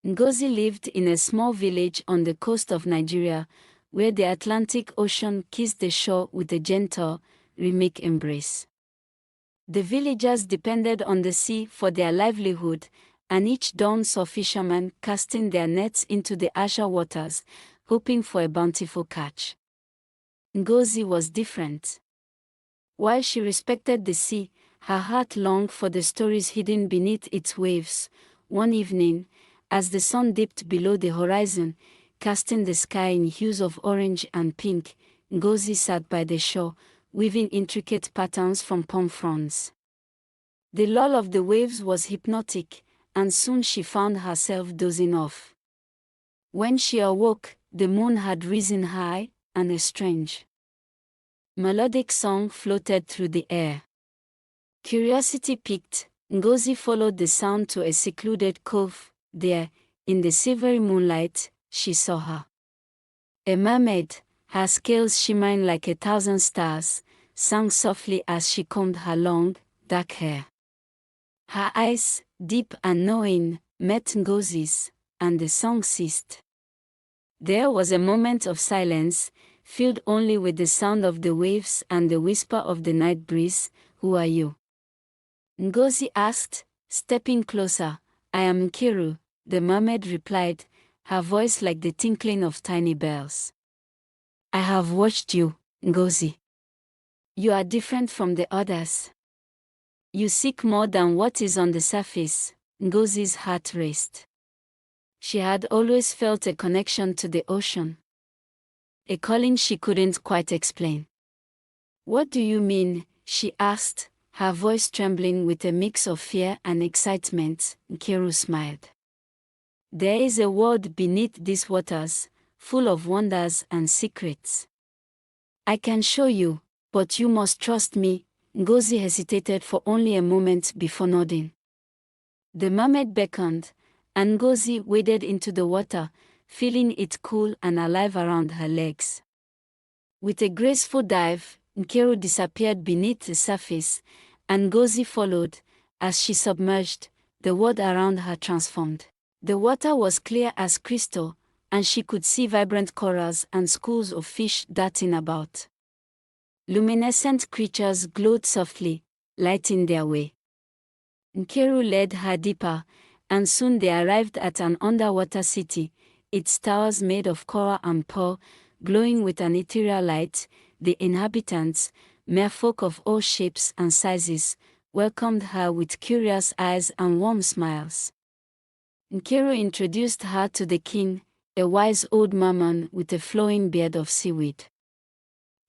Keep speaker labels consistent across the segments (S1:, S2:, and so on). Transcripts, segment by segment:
S1: Ngozi lived in a small village on the coast of Nigeria, where the Atlantic Ocean kissed the shore with a gentle, rhythmic embrace. The villagers depended on the sea for their livelihood, and each dawn saw fishermen casting their nets into the azure waters, hoping for a bountiful catch. Ngozi was different. While she respected the sea, her heart longed for the stories hidden beneath its waves. One evening, as the sun dipped below the horizon, casting the sky in hues of orange and pink, Ngozi sat by the shore, weaving intricate patterns from palm fronds. The lull of the waves was hypnotic, and soon she found herself dozing off. When she awoke, the moon had risen high, and a strange, melodic song floated through the air. Curiosity piqued, Ngozi followed the sound to a secluded cove. There, in the silvery moonlight, she saw her. A mermaid, her scales shimmering like 1,000 stars, sang softly as she combed her long, dark hair. Her eyes, deep and knowing, met Ngozi's, and the song ceased. There was a moment of silence, filled only with the sound of the waves and the whisper of the night breeze. "Who are you?" Ngozi asked, stepping closer. "I am Nkiru," the mermaid replied, her voice like the tinkling of tiny bells. "I have watched you, Ngozi. You are different from the others. You seek more than what is on the surface." Ngozi's heart raced. She had always felt a connection to the ocean, a calling she couldn't quite explain. "What do you mean?" she asked, her voice trembling with a mix of fear and excitement. Nkiru smiled. "There is a world beneath these waters, full of wonders and secrets. I can show you, but you must trust me." Ngozi hesitated for only a moment before nodding. The mermaid beckoned, and Ngozi waded into the water, feeling it cool and alive around her legs. With a graceful dive, Nkiru disappeared beneath the surface, and Ngozi followed. As she submerged, the world around her transformed. The water was clear as crystal, and she could see vibrant corals and schools of fish darting about. Luminescent creatures glowed softly, lighting their way. Nkiru led her deeper, and soon they arrived at an underwater city, its towers made of coral and pearl, glowing with an ethereal light. The inhabitants, merfolk of all shapes and sizes, welcomed her with curious eyes and warm smiles. Nkiru introduced her to the king, a wise old merman with a flowing beard of seaweed.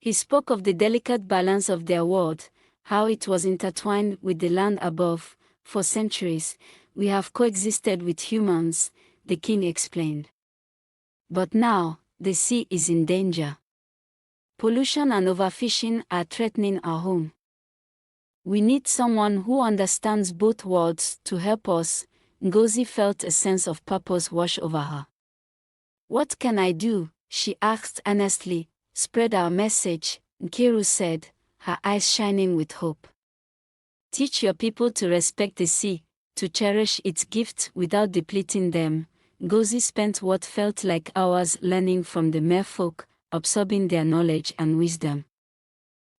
S1: He spoke of the delicate balance of their world, how it was intertwined with the land above. "For centuries, we have coexisted with humans," the king explained. "But now, the sea is in danger. Pollution and overfishing are threatening our home. We need someone who understands both worlds to help us." Ngozi felt a sense of purpose wash over her. "What can I do?" she asked earnestly. "Spread our message," Nkiru said, her eyes shining with hope. "Teach your people to respect the sea, to cherish its gifts without depleting them." Ngozi spent what felt like hours learning from the merfolk, absorbing their knowledge and wisdom.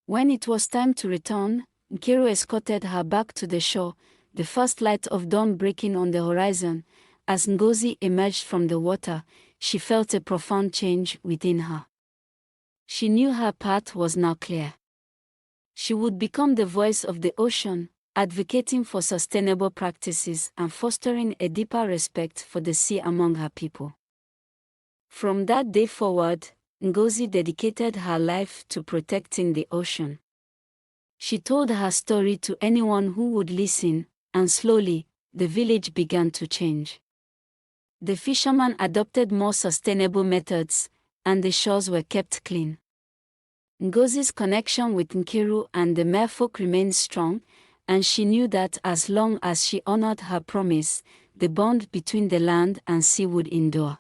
S1: When it was time to return, Nkiru escorted her back to the shore, the first light of dawn breaking on the horizon. As Ngozi emerged from the water, she felt a profound change within her. She knew her path was now clear. She would become the voice of the ocean, advocating for sustainable practices and fostering a deeper respect for the sea among her people. From that day forward, Ngozi dedicated her life to protecting the ocean. She told her story to anyone who would listen, and slowly, the village began to change. The fishermen adopted more sustainable methods, and the shores were kept clean. Ngozi's connection with Nkiru and the merfolk remained strong, and she knew that as long as she honored her promise, the bond between the land and sea would endure.